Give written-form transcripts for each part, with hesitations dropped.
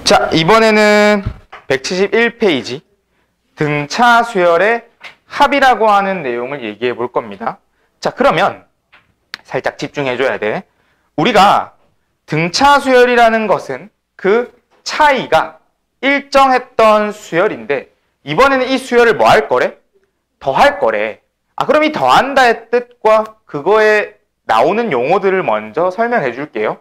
자, 이번에는 171페이지 등차 수열의 합이라고 하는 내용을 얘기해 볼 겁니다. 자, 그러면 살짝 집중해 줘야 돼. 우리가 등차 수열이라는 것은 그 차이가 일정했던 수열인데, 이번에는 이 수열을 뭐 할 거래? 더할 거래. 그럼 이 더한다의 뜻과 그거에 나오는 용어들을 먼저 설명해 줄게요.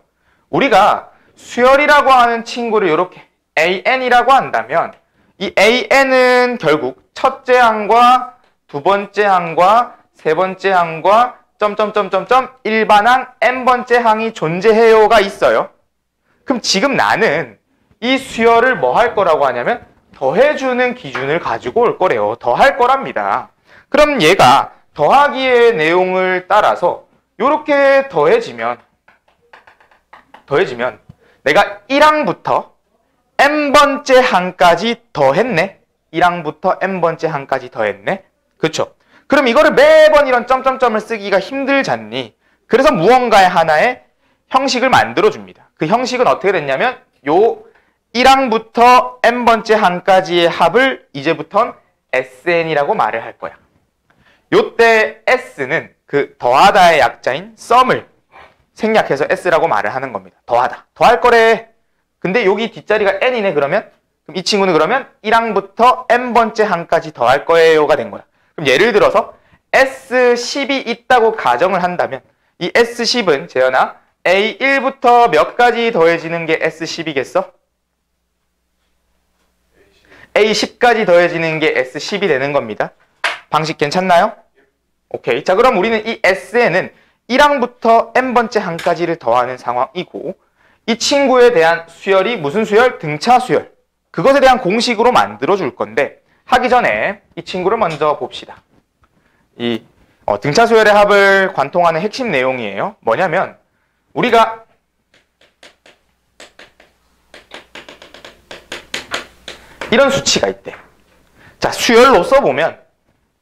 우리가 수열이라고 하는 친구를 이렇게 AN이라고 한다면, 이 AN은 결국 첫째 항과 두 번째 항과 세 번째 항과 점점점점점 일반항 n번째 항이 존재해요가 있어요. 그럼 지금 나는 이 수열을 뭐 할 거라고 하냐면 더해주는 기준을 가지고 올 거래요. 더할 거랍니다. 그럼 얘가 더하기의 내용을 따라서 이렇게 더해지면 내가 1항부터 n번째 항까지 더했네. 1항부터 n번째 항까지 더했네. 그쵸? 그럼 이거를 매번 이런 점점점을 쓰기가 힘들잖니. 그래서 무언가의 하나의 형식을 만들어줍니다. 그 형식은 어떻게 됐냐면 요 1항부터 n번째 항까지의 합을 이제부턴 SN이라고 말을 할 거야. 요때 S는 그 더하다의 약자인 썸을 생략해서 S라고 말을 하는 겁니다. 더하다. 더할 거래. 근데 여기 뒷자리가 N이네. 그럼 이 친구는 그러면 1항부터 n번째 항까지 더할 거예요가 된 거야. 그럼 예를 들어서 S10이 있다고 가정을 한다면 이 S10은 재현아 A1부터 몇 가지 더해지는 게 S10이겠어? A10까지 더해지는 게 S10이 되는 겁니다. 방식 괜찮나요? 오케이. 자, 그럼 우리는 이 SN은 1항부터 n번째 항까지를 더하는 상황이고, 이 친구에 대한 수열이 무슨 수열? 등차 수열. 그것에 대한 공식으로 만들어 줄 건데, 하기 전에 이 친구를 먼저 봅시다. 이 등차 수열의 합을 관통하는 핵심 내용이에요. 뭐냐면 우리가 이런 수치가 있대. 자, 수열로 써보면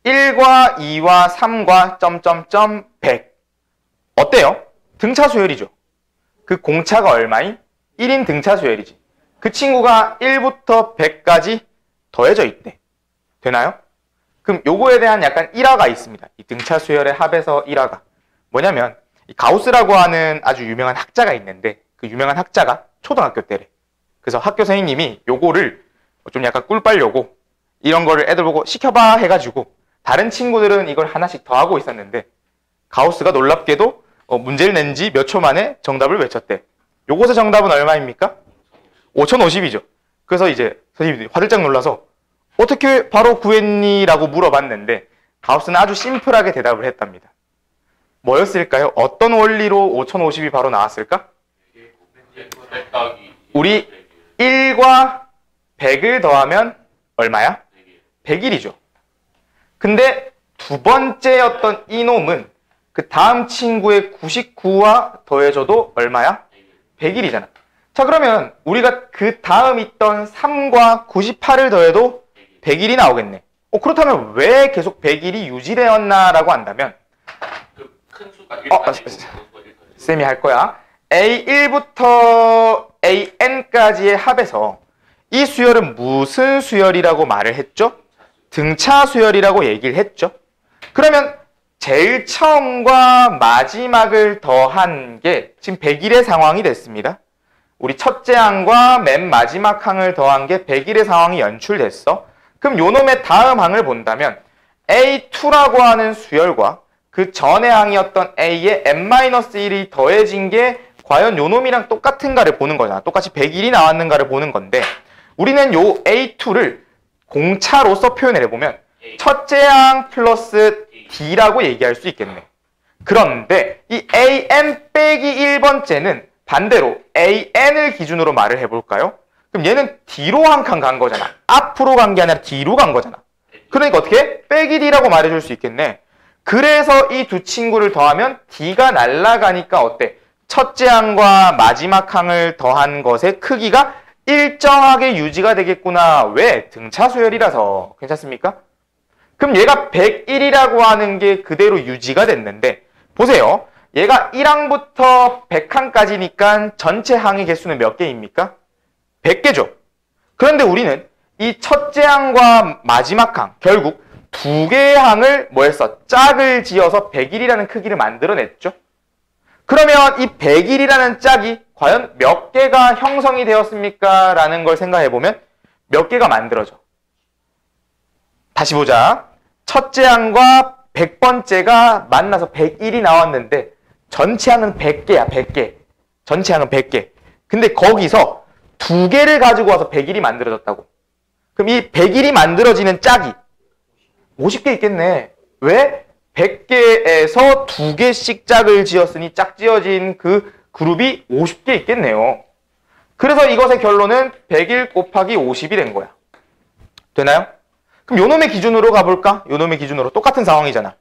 1과 2와 3과 점점점 100. 어때요? 등차 수열이죠. 그 공차가 얼마인? 1인 등차 수열이지. 그 친구가 1부터 100까지 더해져 있대. 되나요? 그럼 요거에 대한 약간 일화가 있습니다. 이 등차 수열의 합에서 일화가. 뭐냐면 이 가우스라고 하는 아주 유명한 학자가 있는데, 그 유명한 학자가 초등학교 때래. 그래서 학교 선생님이 요거를 좀 약간 꿀 빨려고 이런 거를 애들 보고 시켜봐 해가지고 다른 친구들은 이걸 하나씩 더 하고 있었는데, 가우스가 놀랍게도 문제를 낸 지 몇 초 만에 정답을 외쳤대. 요것의 정답은 얼마입니까? 5050이죠. 그래서 이제 선생님들이 화들짝 놀라서 어떻게 바로 구했니? 라고 물어봤는데 가우스는 아주 심플하게 대답을 했답니다. 뭐였을까요? 어떤 원리로 5050이 바로 나왔을까? 우리 1과 100을 더하면 얼마야? 100일이죠. 근데 두 번째였던 이놈은 그 다음 친구의 99와 더해줘도 얼마야? 100일이잖아. 자, 그러면 우리가 그 다음 있던 3과 98을 더해도 100일이 나오겠네. 그렇다면 왜 계속 100일이 유지되었나라고 한다면 큰 수가 쌤이 할 거야. A1부터 AN까지의 합에서 이 수열은 무슨 수열이라고 말을 했죠? 등차 수열이라고 얘기를 했죠. 그러면 제일 처음과 마지막을 더한 게 지금 100일의 상황이 됐습니다. 우리 첫째 항과 맨 마지막 항을 더한 게 100일의 상황이 연출됐어. 그럼 요놈의 다음 항을 본다면 A2라고 하는 수열과 그 전의 항이었던 A의 n-1이 더해진 게 과연 요놈이랑 똑같은가를 보는 거잖아. 똑같이 100일이 나왔는가를 보는 건데, 우리는 요 A2를 공차로서 표현을 해보면 첫째 항 플러스 D라고 얘기할 수 있겠네. 그런데 이 AN 빼기 1번째는 반대로 AN을 기준으로 말을 해볼까요? 그럼 얘는 D로 한 칸 간 거잖아. 앞으로 간 게 아니라 D로 간 거잖아. 그러니까 어떻게? 빼기 D라고 말해줄 수 있겠네. 그래서 이 두 친구를 더하면 D가 날아가니까 어때? 첫째 항과 마지막 항을 더한 것의 크기가 일정하게 유지가 되겠구나. 왜? 등차 수열이라서. 괜찮습니까? 그럼 얘가 101이라고 하는 게 그대로 유지가 됐는데, 보세요. 얘가 1항부터 100항까지니까 전체 항의 개수는 몇 개입니까? 100개죠. 그런데 우리는 이 첫째 항과 마지막 항, 결국 두 개의 항을 뭐 했어? 짝을 지어서 101이라는 크기를 만들어냈죠. 그러면 이 101이라는 짝이 과연 몇 개가 형성이 되었습니까? 라는 걸 생각해보면 몇 개가 만들어져. 다시 보자. 첫째 항과 100번째가 만나서 101이 나왔는데 전체 항은 100개야, 100개. 전체 항은 100개. 근데 거기서 두 개를 가지고 와서 101이 만들어졌다고. 그럼 이 101이 만들어지는 짝이 50개 있겠네. 왜? 100개에서 두 개씩 짝을 지었으니 짝 지어진 그 그룹이 50개 있겠네요. 그래서 이것의 결론은 101 곱하기 50이 된 거야. 되나요? 그럼 요놈의 기준으로 가볼까? 요놈의 기준으로 똑같은 상황이잖아.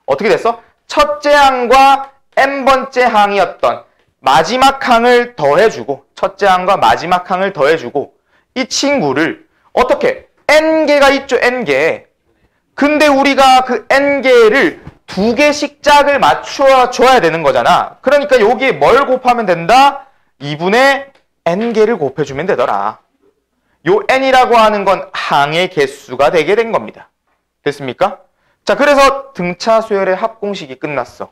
어떻게 됐어? 첫째 항과 n번째 항이었던 마지막 항을 더해주고 첫째 항과 마지막 항을 더해주고 이 친구를 어떻게? n개가 있죠, n개. 근데 우리가 그 n개를 두 개씩 짝을 맞춰 줘야 되는 거잖아. 그러니까 여기에 뭘 곱하면 된다? 2분의 n개를 곱해주면 되더라. 요 n이라고 하는 건 항의 개수가 되게 된 겁니다. 됐습니까? 자, 그래서 등차 수열의 합공식이 끝났어.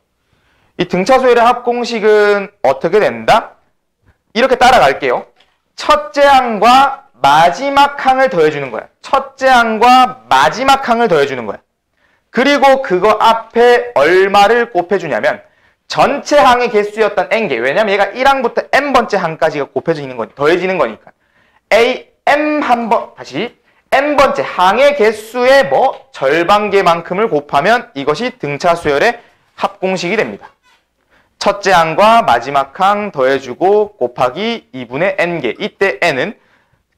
이 등차 수열의 합공식은 어떻게 된다? 이렇게 따라갈게요. 첫째 항과 마지막 항을 더해주는 거야. 첫째 항과 마지막 항을 더해주는 거야. 그리고 그거 앞에 얼마를 곱해주냐면 전체 항의 개수였던 n개. 왜냐면 얘가 1항부터 n번째 항까지가 곱해지는 거니까, 더해지는 거니까. m 한번 다시 n번째 항의 개수의 뭐 절반개만큼을 곱하면 이것이 등차 수열의 합공식이 됩니다. 첫째 항과 마지막 항 더해주고 곱하기 2분의 n개. 이때 n은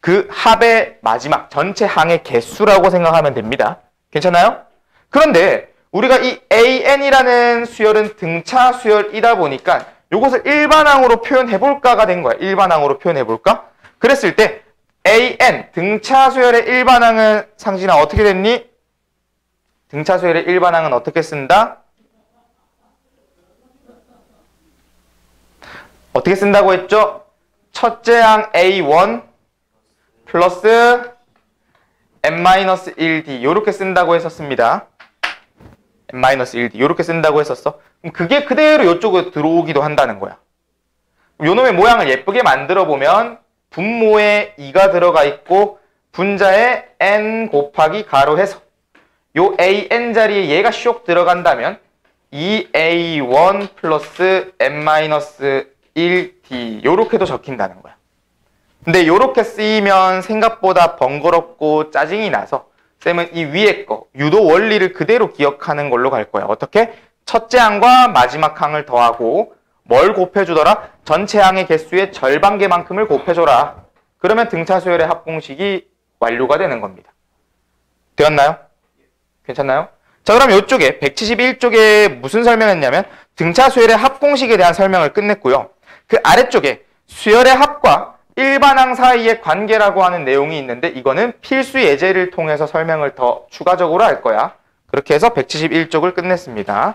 그 합의 마지막 전체 항의 개수라고 생각하면 됩니다. 괜찮아요? 그런데 우리가 이 an이라는 수열은 등차 수열이다 보니까 이것을 일반항으로 표현해볼까가 된 거야. 일반항으로 표현해볼까? 그랬을 때 an, 등차 수열의 일반항은 상진아 어떻게 됐니? 등차 수열의 일반항은 어떻게 쓴다? 어떻게 쓴다고 했죠? 첫째 항 a1 플러스 n-1d 이렇게 쓴다고 했었습니다. n-1d 이렇게 쓴다고 했었어. 그럼 그게 그대로 이쪽으로 들어오기도 한다는 거야. 요놈의 모양을 예쁘게 만들어 보면 분모에 2가 들어가 있고 분자에 n 곱하기 가로해서 요 an 자리에 얘가 쇽 들어간다면 2a1 플러스 n-1d 요렇게도 적힌다는 거야. 근데 요렇게 쓰이면 생각보다 번거롭고 짜증이 나서 쌤은 이 위에 거 유도 원리를 그대로 기억하는 걸로 갈 거야. 어떻게? 첫째 항과 마지막 항을 더하고 뭘 곱해주더라? 전체 항의 개수의 절반개만큼을 곱해줘라. 그러면 등차 수열의 합공식이 완료가 되는 겁니다. 되었나요? 괜찮나요? 자, 그럼 이쪽에 171쪽에 무슨 설명했냐면 등차 수열의 합공식에 대한 설명을 끝냈고요. 그 아래쪽에 수열의 합과 일반항 사이의 관계라고 하는 내용이 있는데 이거는 필수 예제를 통해서 설명을 더 추가적으로 할 거야. 그렇게 해서 171쪽을 끝냈습니다.